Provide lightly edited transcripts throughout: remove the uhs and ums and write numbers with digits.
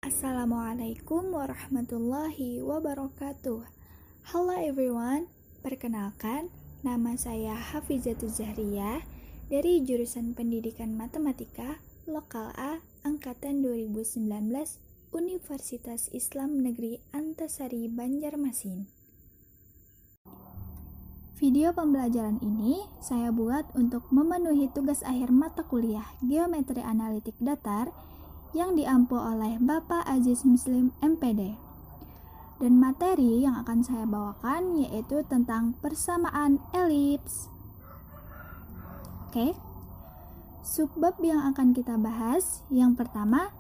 Assalamualaikum warahmatullahi wabarakatuh. Halo everyone, perkenalkan nama saya Hafizatul Zahriyah dari jurusan Pendidikan Matematika Lokal A Angkatan 2019 Universitas Islam Negeri Antasari Banjarmasin. Video pembelajaran ini saya buat untuk memenuhi tugas akhir mata kuliah Geometri Analitik Datar yang diampu oleh Bapak Aziz Muslim MPD. Dan materi yang akan saya bawakan yaitu tentang persamaan elips. Oke. Subbab yang akan kita bahas yang pertama,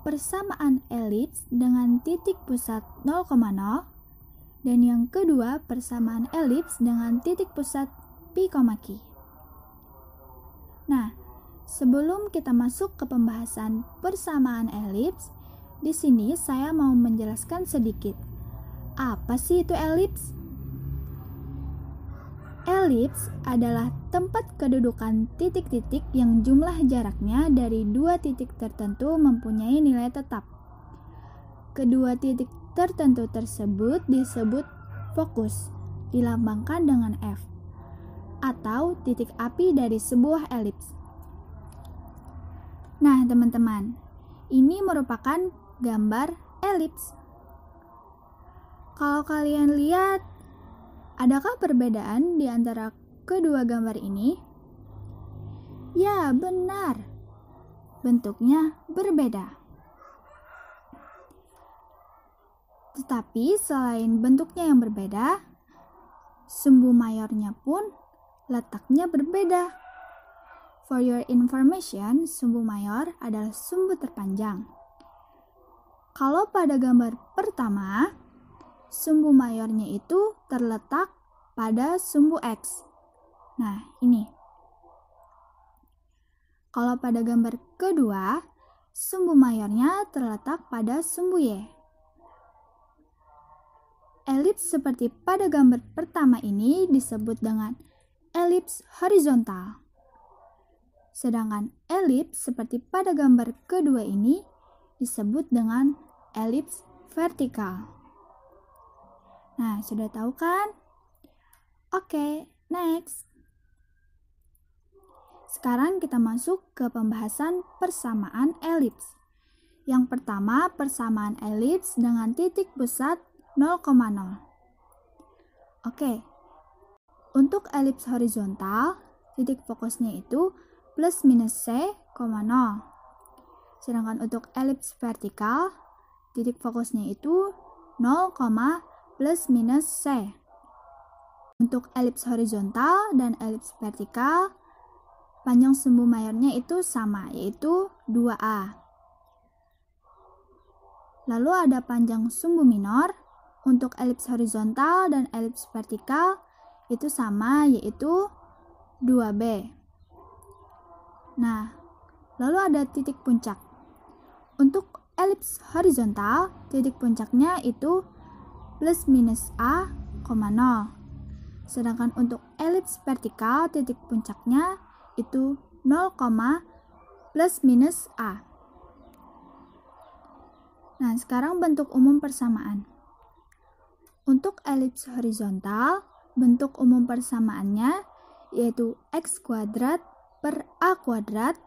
persamaan elips dengan titik pusat 0,0, dan yang kedua, persamaan elips dengan titik pusat pi, Q. Nah, sebelum kita masuk ke pembahasan persamaan elips, di sini saya mau menjelaskan sedikit. Apa sih itu elips? Elips adalah tempat kedudukan titik-titik yang jumlah jaraknya dari dua titik tertentu mempunyai nilai tetap. Kedua titik tertentu tersebut disebut fokus, dilambangkan dengan F, atau titik api dari sebuah elips. Nah, teman-teman, ini merupakan gambar elips. Kalau kalian lihat, adakah perbedaan di antara kedua gambar ini? Ya, benar. Bentuknya berbeda. Tetapi selain bentuknya yang berbeda, sumbu mayornya pun letaknya berbeda. For your information, sumbu mayor adalah sumbu terpanjang. Kalau pada gambar pertama, sumbu mayornya itu terletak pada sumbu X. Nah, ini. Kalau pada gambar kedua, sumbu mayornya terletak pada sumbu Y. Elips seperti pada gambar pertama ini disebut dengan elips horizontal. Sedangkan elips seperti pada gambar kedua ini disebut dengan elips vertikal. Nah, sudah tahu kan? Oke, next. Sekarang kita masuk ke pembahasan persamaan elips. Yang pertama, persamaan elips dengan titik pusat 0,0. Oke. Untuk elips horizontal, titik fokusnya itu plus minus C, 0. Sedangkan untuk elips vertikal, titik fokusnya itu 0, plus minus C. Untuk elips horizontal dan elips vertikal, panjang sumbu mayornya itu sama, yaitu 2A. Lalu ada panjang sumbu minor. Untuk elips horizontal dan elips vertikal itu sama, yaitu 2B. Nah, lalu ada titik puncak. Untuk elips horizontal, titik puncaknya itu plus minus A, 0. Sedangkan untuk elips vertikal, titik puncaknya itu 0, plus minus A. Nah, sekarang bentuk umum persamaan. Untuk elips horizontal, bentuk umum persamaannya yaitu X kuadrat per A kuadrat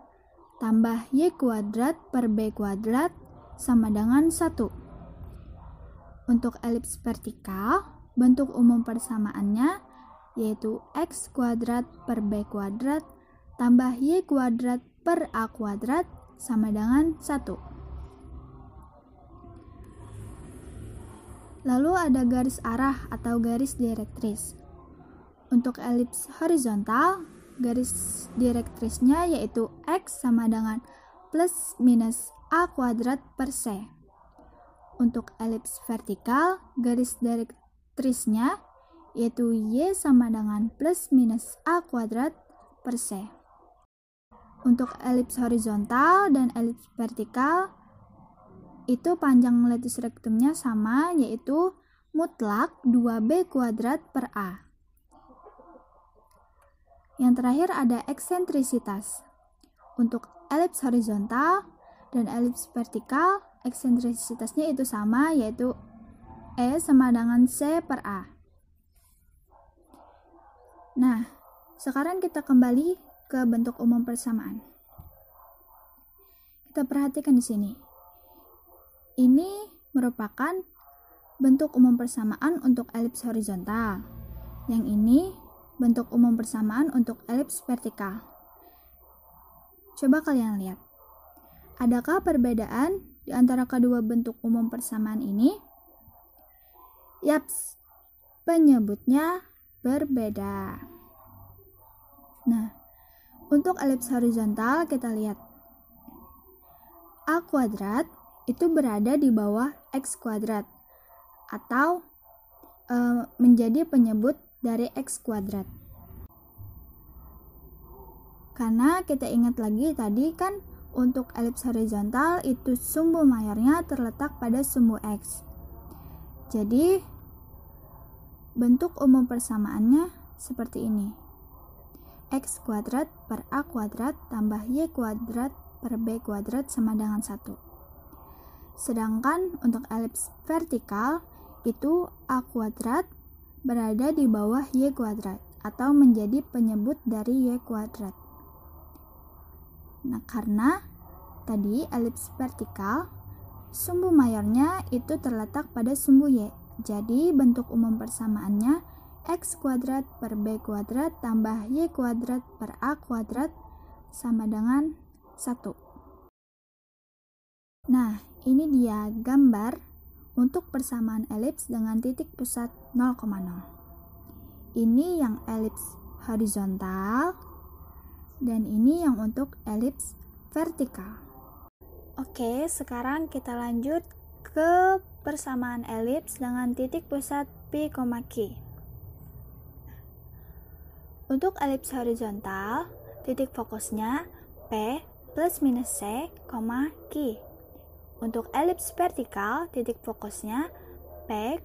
tambah Y kuadrat per B kuadrat sama dengan 1. Untuk elips vertikal, bentuk umum persamaannya yaitu X kuadrat per B kuadrat tambah Y kuadrat per A kuadrat sama dengan 1. Lalu ada garis arah atau garis direktris. Untuk elips horizontal, garis direktrisnya yaitu X sama dengan plus minus A kuadrat per C. Untuk elips vertikal, garis direktrisnya yaitu Y sama dengan plus minus A kuadrat per C. Untuk elips horizontal dan elips vertikal, itu panjang letus rektumnya sama, yaitu mutlak 2B kuadrat per A. Yang terakhir ada eksentrisitas. Untuk elips horizontal dan elips vertikal, eksentrisitasnya itu sama, yaitu E sama dengan C per A. Nah, sekarang kita kembali ke bentuk umum persamaan. Kita perhatikan di sini. Ini merupakan bentuk umum persamaan untuk elips horizontal. Yang ini bentuk umum persamaan untuk elips vertikal. Coba kalian lihat. Adakah perbedaan di antara kedua bentuk umum persamaan ini? Yaps, penyebutnya berbeda. Nah, untuk elips horizontal kita lihat. A kuadrat itu berada di bawah X kuadrat atau menjadi penyebut dari X kuadrat. Karena kita ingat lagi tadi kan untuk elips horizontal itu sumbu mayornya terletak pada sumbu X. Jadi bentuk umum persamaannya seperti ini. X kuadrat per A kuadrat tambah Y kuadrat per B kuadrat sama dengan 1. Sedangkan untuk elips vertikal itu A kuadrat berada di bawah Y kuadrat atau menjadi penyebut dari Y kuadrat. Nah, karena tadi elips vertikal sumbu mayornya itu terletak pada sumbu Y. Jadi bentuk umum persamaannya X kuadrat per B kuadrat tambah Y kuadrat per A kuadrat sama dengan 1. Nah, ini dia gambar untuk persamaan elips dengan titik pusat 0,0. Ini yang elips horizontal dan ini yang untuk elips vertikal. Oke, sekarang kita lanjut ke persamaan elips dengan titik pusat P, Q. Untuk elips horizontal, titik fokusnya P plus minus C, Q. Untuk elips vertikal, titik fokusnya P,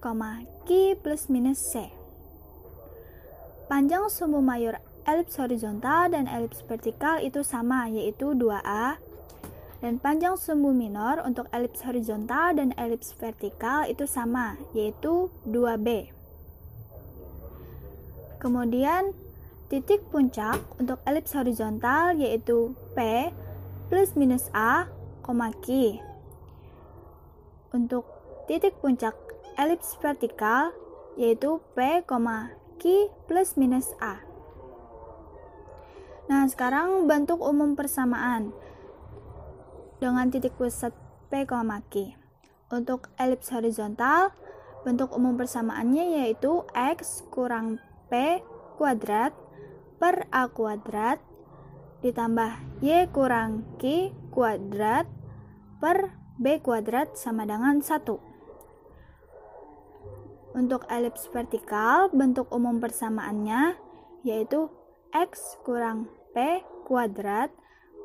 Q plus minus C. Panjang sumbu mayor elips horizontal dan elips vertikal itu sama, yaitu 2A. Dan panjang sumbu minor untuk elips horizontal dan elips vertikal itu sama, yaitu 2B. Kemudian, titik puncak untuk elips horizontal yaitu P plus minus A, Q. Untuk titik puncak elips vertikal yaitu P, Q plus minus A. Nah, sekarang bentuk umum persamaan dengan titik pusat P, Q. Untuk elips horizontal, bentuk umum persamaannya yaitu X kurang P kuadrat per A kuadrat ditambah Y kurang Q kuadrat per B kuadrat sama dengan 1. Untuk elips vertikal, bentuk umum persamaannya yaitu X kurang P kuadrat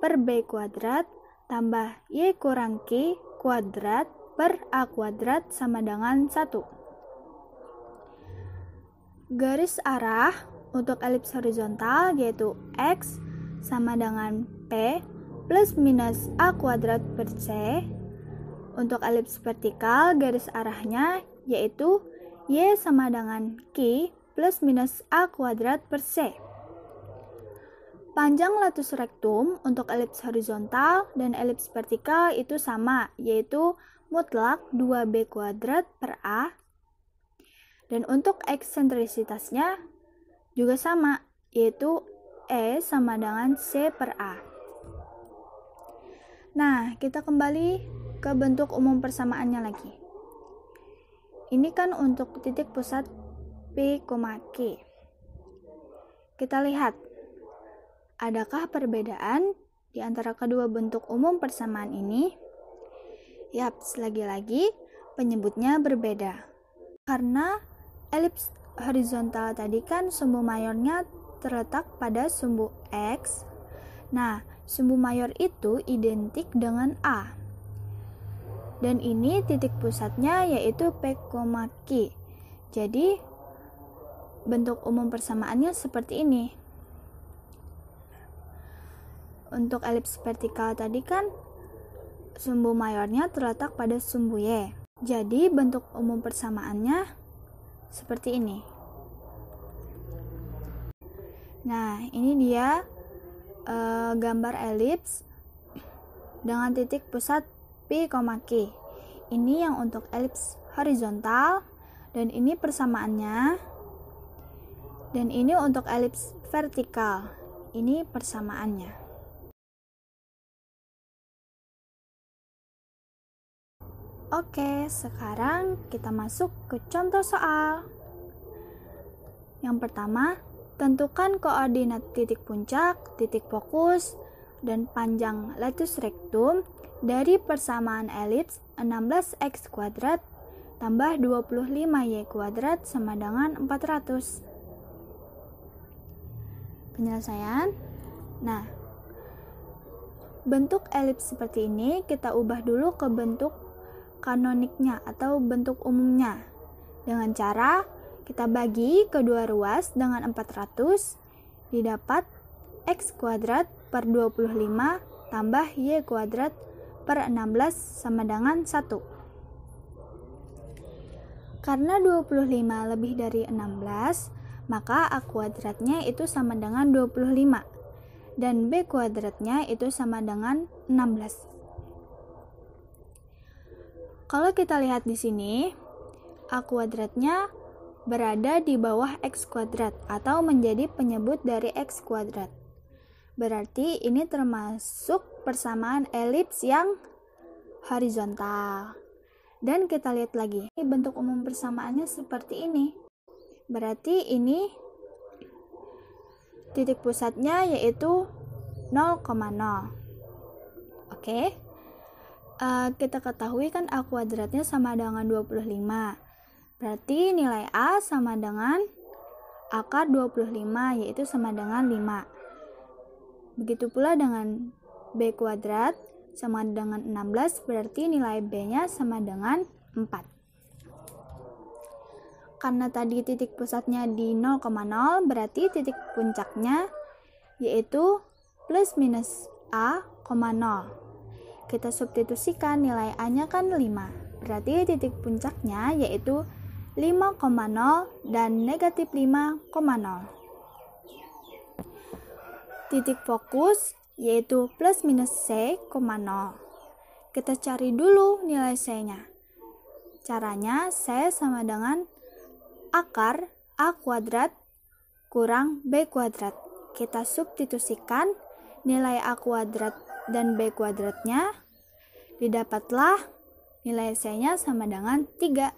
per B kuadrat tambah Y kurang Q kuadrat per A kuadrat sama dengan 1. Garis arah untuk elips horizontal yaitu X sama dengan P plus minus A kuadrat per C. Untuk elips vertikal, garis arahnya yaitu Y sama dengan Q plus minus A kuadrat per C. Panjang latus rektum untuk elips horizontal dan elips vertikal itu sama, yaitu mutlak 2B kuadrat per A. Dan untuk eksentrisitasnya juga sama, yaitu E sama dengan C per A. Nah, kita kembali ke bentuk umum persamaannya lagi. Ini kan untuk titik pusat P, Q. Kita lihat, adakah perbedaan di antara kedua bentuk umum persamaan ini? Yaps, lagi-lagi penyebutnya berbeda. Karena elips horizontal tadi kan sumbu mayornya terletak pada sumbu X. Nah, sumbu mayor itu identik dengan A. Dan ini titik pusatnya yaitu P, Q. Jadi, bentuk umum persamaannya seperti ini. Untuk elips vertikal tadi kan sumbu mayornya terletak pada sumbu Y. Jadi bentuk umum persamaannya seperti ini. Nah, ini dia gambar elips dengan titik pusat P, Q. Ini yang untuk elips horizontal, dan ini persamaannya. Dan ini untuk elips vertikal. Ini persamaannya. Oke, sekarang kita masuk ke contoh soal. Yang pertama, tentukan koordinat titik puncak, titik fokus, dan panjang latus rectum dari persamaan elips 16x kuadrat tambah 25y kuadrat sama dengan 400. Penyelesaian. Nah, bentuk elips seperti ini kita ubah dulu ke bentuk kanoniknya atau bentuk umumnya dengan cara kita bagi kedua ruas dengan 400, didapat x kuadrat per 25 tambah y kuadrat per 16 sama dengan 1. Karena 25 lebih dari 16, maka a kuadratnya itu sama dengan 25 dan b kuadratnya itu sama dengan 16. Kalau kita lihat di sini, a kuadratnya berada di bawah x kuadrat atau menjadi penyebut dari x kuadrat. Berarti ini termasuk persamaan elips yang horizontal. Dan kita lihat lagi, bentuk umum persamaannya seperti ini. Berarti ini titik pusatnya yaitu 0,0. Oke. Kita ketahui kan a kuadratnya sama dengan 25. Berarti nilai a sama dengan akar 25, yaitu sama dengan 5. Begitu pula dengan b kuadrat sama dengan 16, berarti nilai b-nya sama dengan 4. Karena tadi titik pusatnya di 0,0, berarti titik puncaknya yaitu plus minus a, 0. Kita substitusikan nilai a-nya kan 5. Berarti titik puncaknya yaitu 5,0 dan negatif 5,0. Titik fokus yaitu plus minus c, 0. Kita cari dulu nilai c-nya. Caranya c sama dengan akar a kuadrat kurang b kuadrat. Kita substitusikan nilai a kuadrat dan b kuadratnya, didapatlah nilai c-nya sama dengan 3.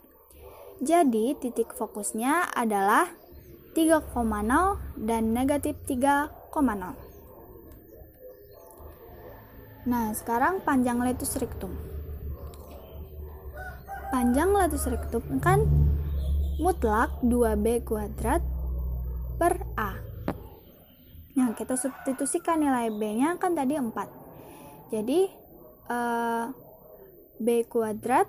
Jadi titik fokusnya adalah 3,0 dan negatif 3,0. Nah, sekarang panjang latus rectum. Panjang latus rectum kan mutlak 2b kuadrat per a. Nah, kita substitusikan nilai b-nya kan tadi 4. Jadi b kuadrat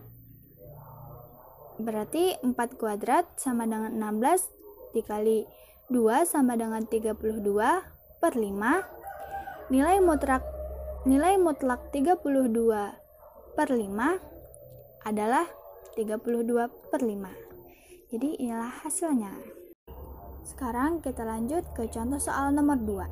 berarti 4 kuadrat sama dengan 16 dikali 2 sama dengan 32 per 5. Nilai mutlak 32 per 5 adalah 32 per 5. Jadi inilah hasilnya. Sekarang kita lanjut ke contoh soal nomor 2.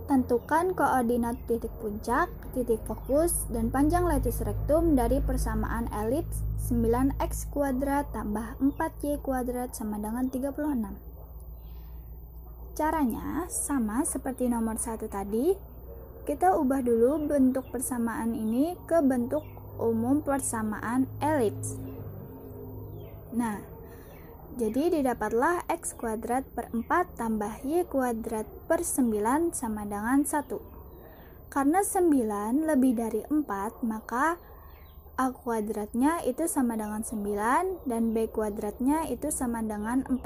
Tentukan koordinat titik puncak, titik fokus, dan panjang latus rectum dari persamaan elips 9x kuadrat tambah 4y kuadrat sama dengan 36. Caranya sama seperti nomor 1 tadi. Kita ubah dulu bentuk persamaan ini ke bentuk umum persamaan elips. Nah, jadi didapatlah x kuadrat per 4 tambah y kuadrat per 9 sama dengan 1. Karena 9 lebih dari 4, maka a kuadratnya itu sama dengan 9 dan b kuadratnya itu sama dengan 4.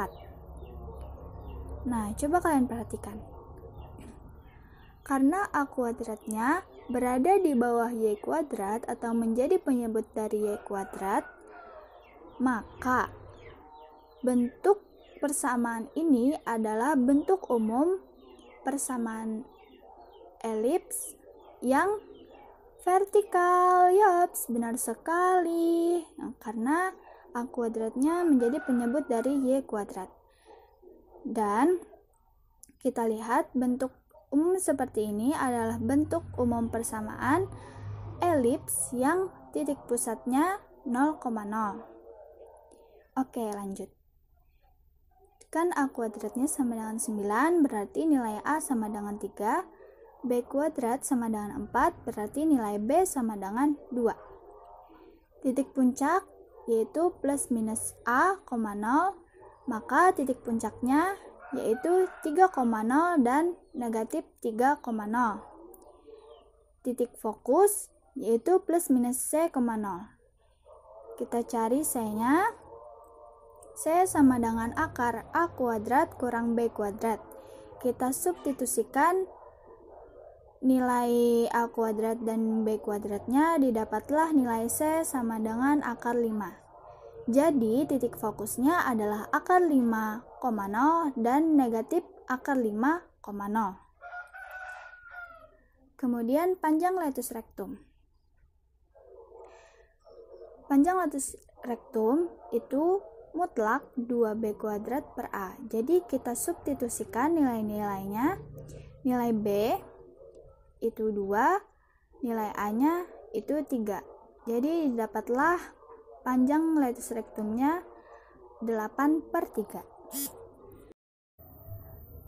Nah, coba kalian perhatikan. Karena a kuadratnya berada di bawah y kuadrat atau menjadi penyebut dari y kuadrat, maka bentuk persamaan ini adalah bentuk umum persamaan elips yang Vertikal, yops, benar sekali. Karena A kuadratnya menjadi penyebut dari Y kuadrat. Dan kita lihat bentuk umum seperti ini adalah bentuk umum persamaan elips yang titik pusatnya 0,0. Oke, lanjut. Kan A kuadratnya sama dengan 9, berarti nilai A sama dengan 3. B kuadrat sama dengan 4, berarti nilai B sama dengan 2. Titik puncak yaitu plus minus A, 0, maka titik puncaknya yaitu 3,0 dan negatif 3,0. Titik fokus yaitu plus minus C, 0. Kita cari C-nya. C sama dengan akar A kuadrat kurang B kuadrat. Kita substitusikan nilai A kuadrat dan B kuadratnya, didapatlah nilai C sama dengan akar 5. Jadi titik fokusnya adalah akar 5,0 dan negatif akar 5,0. Kemudian panjang latus rektum. Panjang latus rektum itu mutlak 2B kuadrat per A. Jadi kita substitusikan nilai-nilainya. Nilai B itu 2, nilai A-nya itu 3. Jadi dapatlah panjang latus rektumnya 8/3.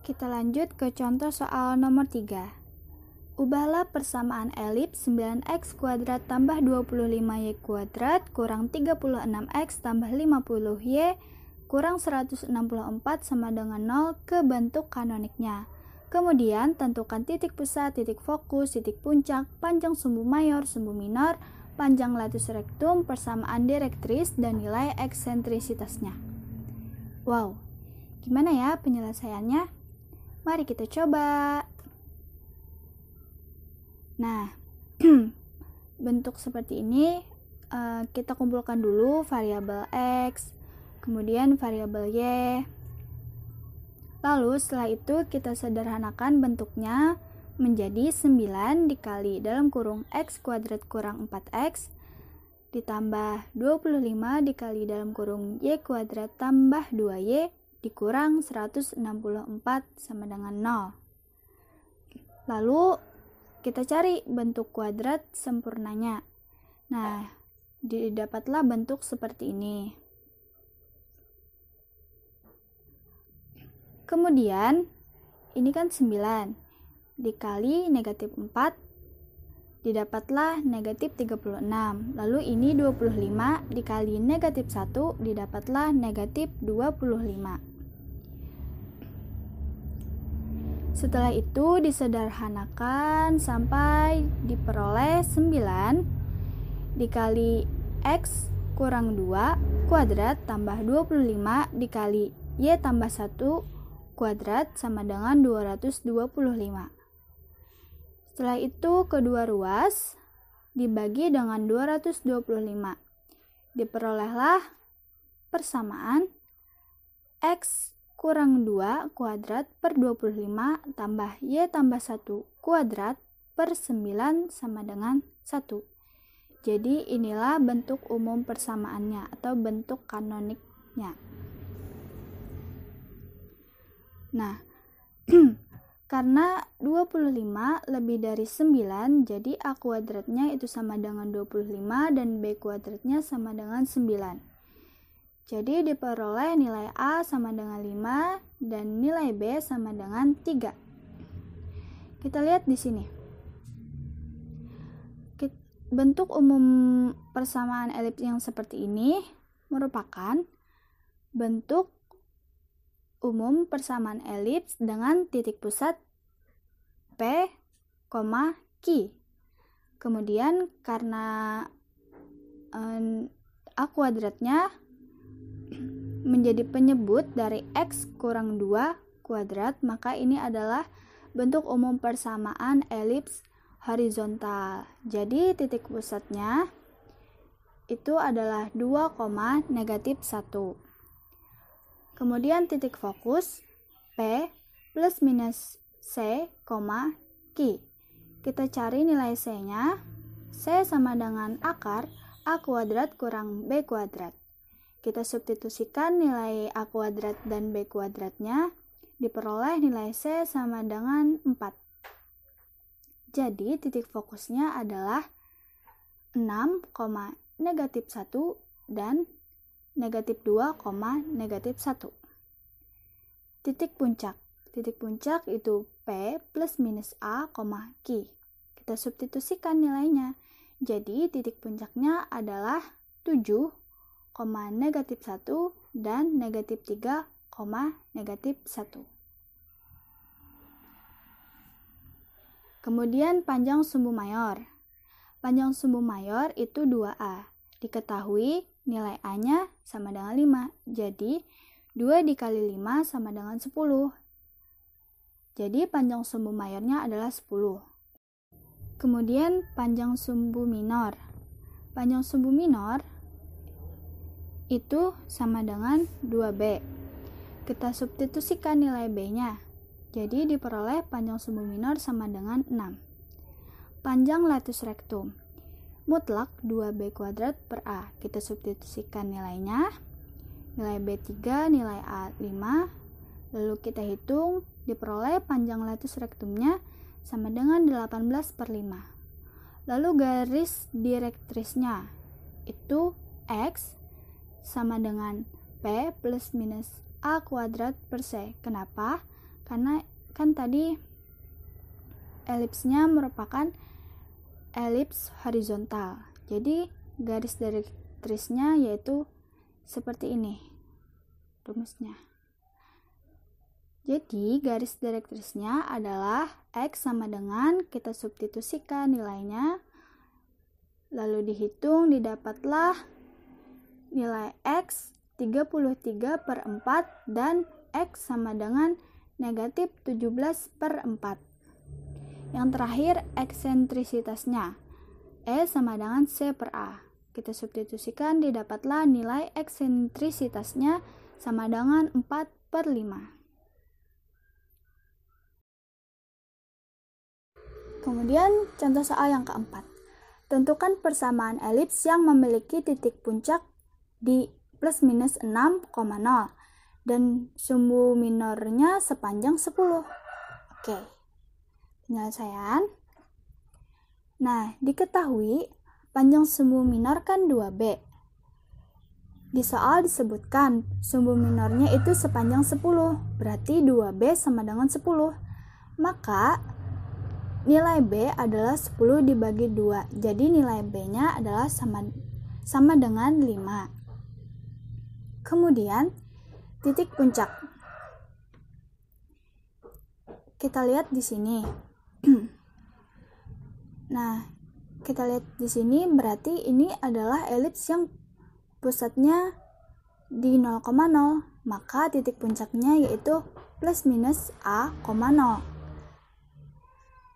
Kita lanjut ke contoh soal nomor 3. Ubahlah persamaan elips 9x kuadrat tambah 25y kuadrat kurang 36x tambah 50y kurang 164 sama dengan 0 ke bentuk kanoniknya. Kemudian tentukan titik pusat, titik fokus, titik puncak, panjang sumbu mayor, sumbu minor, panjang latus rektum, persamaan direktris, dan nilai eksentrisitasnya. Wow, gimana ya penyelesaiannya? Mari kita coba. Nah, bentuk seperti ini kita kumpulkan dulu variabel X, kemudian variabel Y. Lalu setelah itu kita sederhanakan bentuknya menjadi 9 dikali dalam kurung X kuadrat kurang 4X ditambah 25 dikali dalam kurung Y kuadrat tambah 2Y dikurang 164 sama dengan 0. Lalu kita cari bentuk kuadrat sempurnanya. Nah, didapatlah bentuk seperti ini. Kemudian, ini kan 9 dikali negatif 4, didapatlah negatif 36. Lalu ini 25 dikali negatif 1, didapatlah negatif 25. Setelah itu disederhanakan sampai diperoleh 9 dikali X kurang 2 kuadrat tambah 25 dikali Y tambah 1 kuadrat sama dengan 225. Setelah itu kedua ruas dibagi dengan 225. Diperolehlah persamaan X kurang 2 kuadrat per 25 tambah Y tambah 1 kuadrat per 9 sama dengan 1. Jadi inilah bentuk umum persamaannya atau bentuk kanoniknya. Nah, karena 25 lebih dari 9, jadi A kuadratnya itu sama dengan 25 dan B kuadratnya sama dengan 9. Jadi diperoleh nilai A sama dengan 5 dan nilai B sama dengan 3. Kita lihat di sini. Bentuk umum persamaan elips yang seperti ini merupakan bentuk umum persamaan elips dengan titik pusat P, Q. Kemudian karena A kuadratnya menjadi penyebut dari X kurang 2 kuadrat, maka ini adalah bentuk umum persamaan elips horizontal. Jadi titik pusatnya itu adalah 2, negatif 1. Kemudian titik fokus P plus minus C, Q. Kita cari nilai C-nya C sama dengan akar A kuadrat kurang B kuadrat. Kita substitusikan nilai A kuadrat dan B kuadratnya, diperoleh nilai C sama dengan 4. Jadi titik fokusnya adalah 6, negatif 1 dan negatif 2, negatif 1. Titik puncak itu P plus minus A, Q. Kita substitusikan nilainya. Jadi titik puncaknya adalah 7, negatif 1 dan negatif 3, negatif 1. Kemudian panjang sumbu mayor. Panjang sumbu mayor itu 2A. Diketahui nilai A-nya sama dengan 5. Jadi 2 dikali 5 sama dengan 10. Jadi panjang sumbu mayornya adalah 10. Kemudian panjang sumbu minor. Panjang sumbu minor itu sama dengan 2B. Kita substitusikan nilai B-nya. Jadi diperoleh panjang sumbu minor sama dengan 6. Panjang latus rectum. Mutlak 2B kuadrat per A. Kita substitusikan nilainya. Nilai B3, nilai A5. Lalu kita hitung, diperoleh panjang latus rectumnya sama dengan 18 per 5. Lalu garis direktrisnya itu X sama dengan P plus minus A kuadrat per C. Kenapa? Karena kan tadi elipsnya merupakan elips horizontal. Jadi garis direktrisnya yaitu seperti ini rumusnya. Jadi garis direktrisnya adalah X sama dengan, kita substitusikan nilainya, lalu dihitung, didapatlah nilai X 33 per 4 dan X sama dengan negatif 17 per 4. Yang terakhir eksentrisitasnya, E sama dengan C per A. Kita substitusikan, didapatlah nilai eksentrisitasnya sama dengan 4 per 5. Kemudian contoh soal yang keempat. Tentukan persamaan elips yang memiliki titik puncak di plus minus 6,0 dan sumbu minornya sepanjang 10. Oke, penyelesaian. Nah, diketahui panjang sumbu minor kan 2B. Di soal disebutkan sumbu minornya itu sepanjang 10, berarti 2B sama dengan 10. Maka nilai B adalah 10 dibagi 2. Jadi nilai B-nya adalah sama dengan 5. Kemudian titik puncak. Kita lihat di sini. Nah, kita lihat di sini berarti ini adalah elips yang pusatnya di 0,0. Maka titik puncaknya yaitu plus minus A, 0.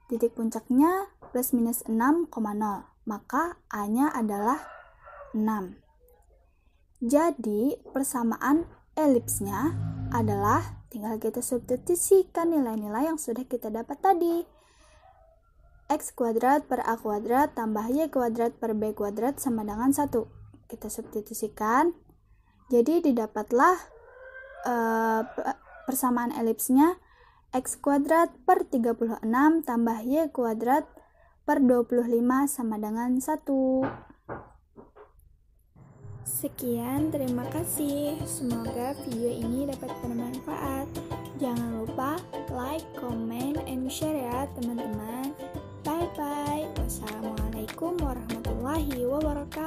Titik puncaknya plus minus 6,0, maka A-nya adalah 6. Jadi persamaan elipsnya adalah, tinggal kita substitusikan nilai-nilai yang sudah kita dapat tadi. X kuadrat per A kuadrat tambah Y kuadrat per B kuadrat sama dengan 1. Kita substitusikan, jadi didapatlah persamaan elipsnya X kuadrat per 36 tambah Y kuadrat per 25 sama dengan 1. Sekian, terima kasih. Semoga video ini dapat bermanfaat. Jangan lupa like, comment, and share ya teman-teman. Bye-bye. Wassalamualaikum warahmatullahi wabarakatuh.